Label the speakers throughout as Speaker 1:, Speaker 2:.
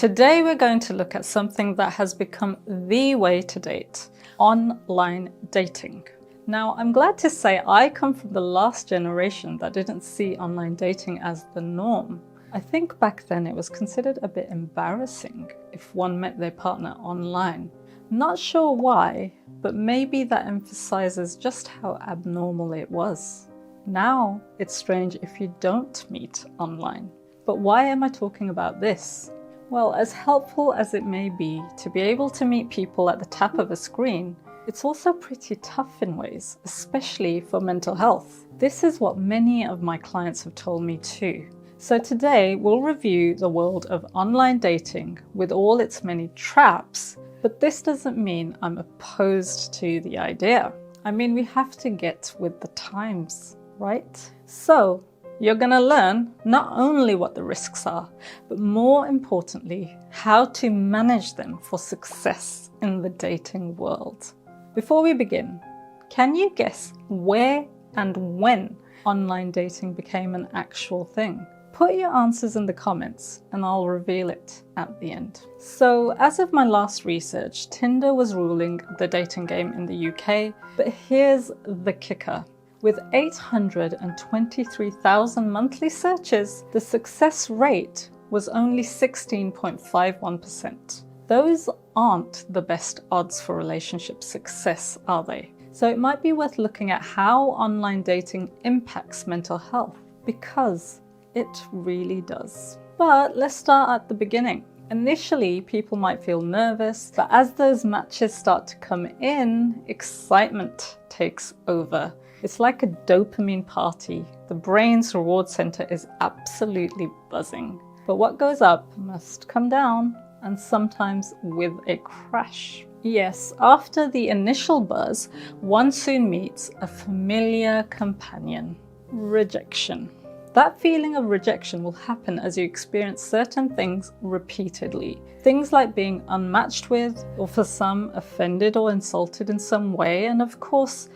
Speaker 1: Today we're going to look at something that has become the way to date: online dating. Now, I'm glad to say I come from the last generation that didn't see online dating as the norm. I think back then it was considered a bit embarrassing if one met their partner online. Not sure why, but maybe that emphasizes just how abnormal it was. Now it's strange if you don't meet online. But why am I talking about this? Well, as helpful as it may be to be able to meet people at the tap of a screen, it's also pretty tough in ways, especially for mental health. This is what many of my clients have told me too. So today we'll review the world of online dating with all its many traps, but this doesn't mean I'm opposed to the idea. I mean, we have to get with the times, right? So you're gonna learn not only what the risks are, but more importantly, how to manage them for success in the dating world. Before we begin, can you guess where and when online dating became an actual thing? Put your answers in the comments and I'll reveal it at the end. So as of my last research, Tinder was ruling the dating game in the UK, but here's the kicker. With 823,000 monthly searches, the success rate was only 16.51%. Those aren't the best odds for relationship success, are they? So it might be worth looking at how online dating impacts mental health, because it really does. But let's start at the beginning. Initially, people might feel nervous, but as those matches start to come in, excitement takes over. It's like a dopamine party. The brain's reward center is absolutely buzzing. But what goes up must come down, and sometimes with a crash. Yes, after the initial buzz, one soon meets a familiar companion: rejection. That feeling of rejection will happen as you experience certain things repeatedly. Things like being unmatched with, or for some, offended or insulted in some way, and of course,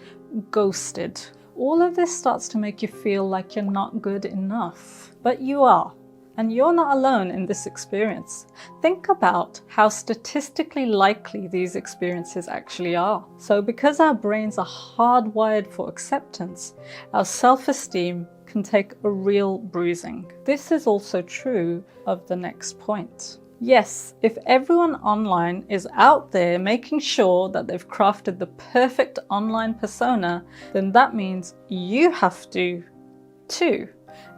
Speaker 1: ghosted. All of this starts to make you feel like you're not good enough, but you are. And you're not alone in this experience. Think about how statistically likely these experiences actually are. So because our brains are hardwired for acceptance, our self-esteem can take a real bruising. This is also true of the next point. Yes, if everyone online is out there making sure that they've crafted the perfect online persona, then that means you have to too.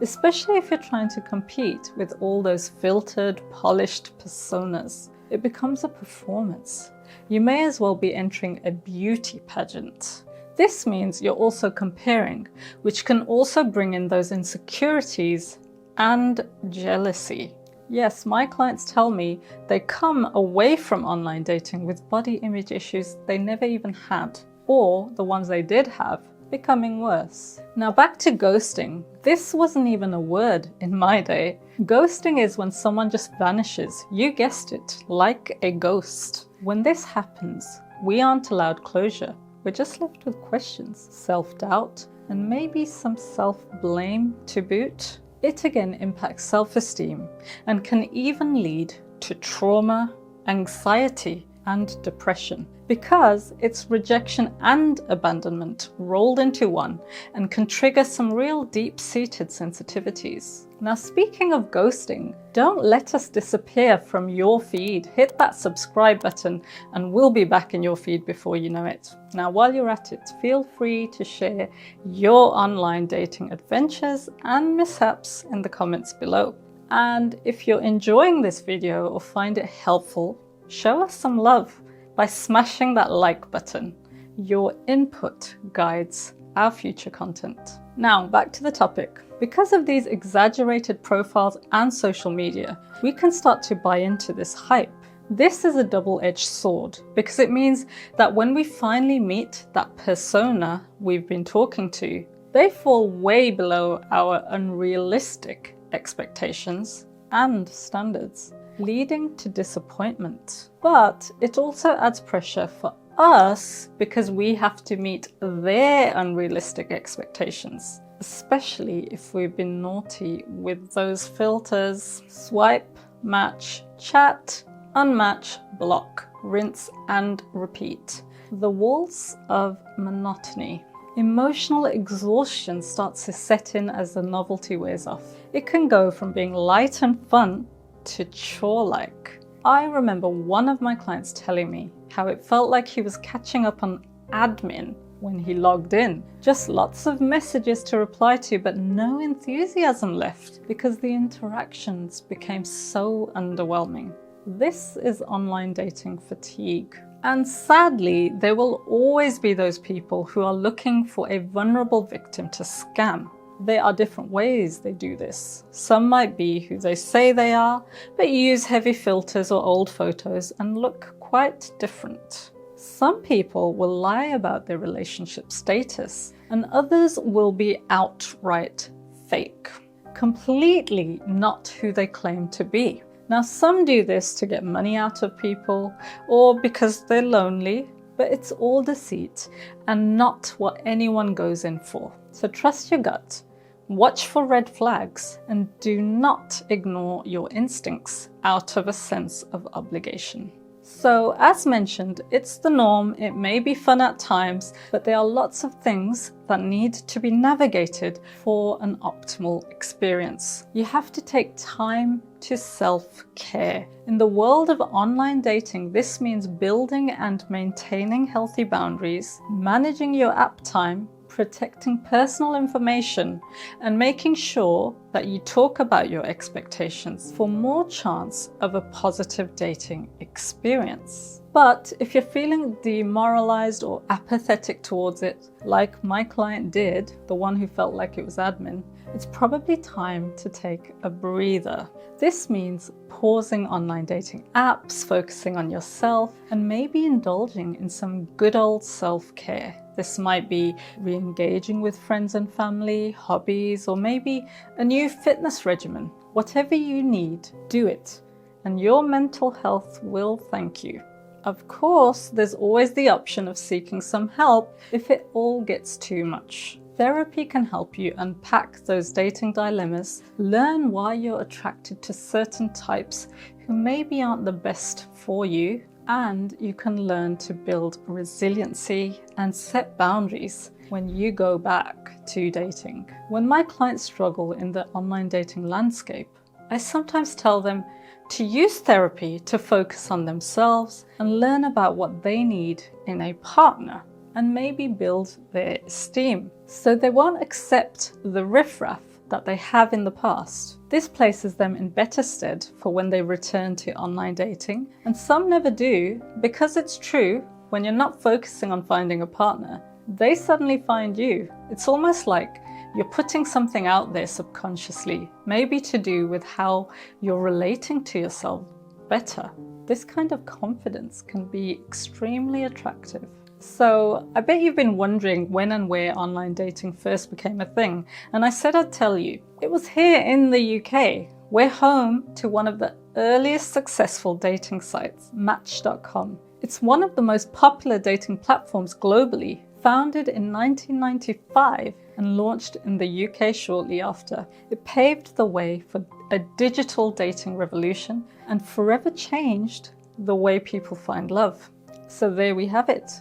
Speaker 1: Especially if you're trying to compete with all those filtered, polished personas. It becomes a performance. You may as well be entering a beauty pageant. This means you're also comparing, which can also bring in those insecurities and jealousy. Yes, my clients tell me they come away from online dating with body image issues they never even had, or the ones they did have becoming worse. Now back to ghosting. This wasn't even a word in my day. Ghosting is when someone just vanishes. You guessed it, like a ghost. When this happens, we aren't allowed closure. We're just left with questions, self-doubt, and maybe some self-blame to boot. It again impacts self-esteem and can even lead to trauma, anxiety, and depression, because it's rejection and abandonment rolled into one and can trigger some real deep-seated sensitivities. Now, speaking of ghosting, don't let us disappear from your feed. Hit that subscribe button and we'll be back in your feed before you know it. Now, while you're at it, feel free to share your online dating adventures and mishaps in the comments below. And if you're enjoying this video or find it helpful, show us some love by smashing that like button. Your input guides our future content. Now, back to the topic. Because of these exaggerated profiles and social media, we can start to buy into this hype. This is a double-edged sword because it means that when we finally meet that persona we've been talking to, they fall way below our unrealistic expectations and standards, leading to disappointment. But it also adds pressure for us because we have to meet their unrealistic expectations, especially if we've been naughty with those filters. Swipe, match, Chat, unmatch, block, rinse and repeat. The walls of monotony. Emotional exhaustion starts to set in as the novelty wears off. It can go from being light and fun to chore-like. I remember one of my clients telling me how it felt like he was catching up on admin when he logged in. Just lots of messages to reply to, but no enthusiasm left because the interactions became so underwhelming. This is online dating fatigue. And sadly, there will always be those people who are looking for a vulnerable victim to scam. There are different ways they do this. Some might be who they say they are, but use heavy filters or old photos and look quite different. Some people will lie about their relationship status, and others will be outright fake, completely not who they claim to be. Now, some do this to get money out of people or because they're lonely, but it's all deceit and not what anyone goes in for. So trust your gut, watch for red flags, and do not ignore your instincts out of a sense of obligation. So, as mentioned, it's the norm. It may be fun at times, but there are lots of things that need to be navigated for an optimal experience. You have to take time to self-care. In the world of online dating, this means building and maintaining healthy boundaries, managing your app time, protecting personal information, and making sure that you talk about your expectations for more chance of a positive dating experience. But if you're feeling demoralized or apathetic towards it, like my client did, the one who felt like it was admin, it's probably time to take a breather. This means pausing online dating apps, focusing on yourself, and maybe indulging in some good old self-care. This might be re-engaging with friends and family, hobbies, or maybe a new fitness regimen. Whatever you need, do it, and your mental health will thank you. Of course, there's always the option of seeking some help if it all gets too much. Therapy can help you unpack those dating dilemmas, learn why you're attracted to certain types who maybe aren't the best for you, and you can learn to build resiliency and set boundaries when you go back to dating. When my clients struggle in the online dating landscape, I sometimes tell them to use therapy to focus on themselves and learn about what they need in a partner, and maybe build their esteem so they won't accept the riffraff that they have in the past. This places them in better stead for when they return to online dating, and some never do, because it's true, when you're not focusing on finding a partner, they suddenly find you. It's almost like you're putting something out there subconsciously, maybe to do with how you're relating to yourself better. This kind of confidence can be extremely attractive. So I bet you've been wondering when and where online dating first became a thing, and I said I'd tell you. It was here in the UK. We're home to one of the earliest successful dating sites, Match.com. It's one of the most popular dating platforms globally, founded in 1995 and launched in the UK shortly after. It paved the way for a digital dating revolution and forever changed the way people find love. So there we have it.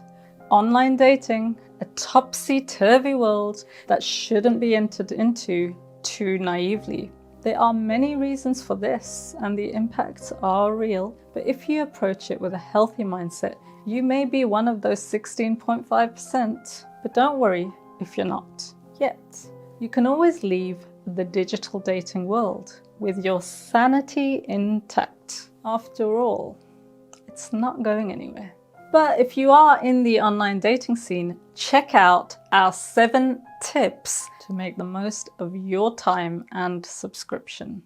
Speaker 1: Online dating, a topsy-turvy world that shouldn't be entered into too naively. There are many reasons for this, and the impacts are real, but if you approach it with a healthy mindset, you may be one of those 16.5%, but don't worry if you're not yet. You can always leave the digital dating world with your sanity intact. After all, it's not going anywhere. But if you are in the online dating scene, check out our 7 tips to make the most of your time and subscription.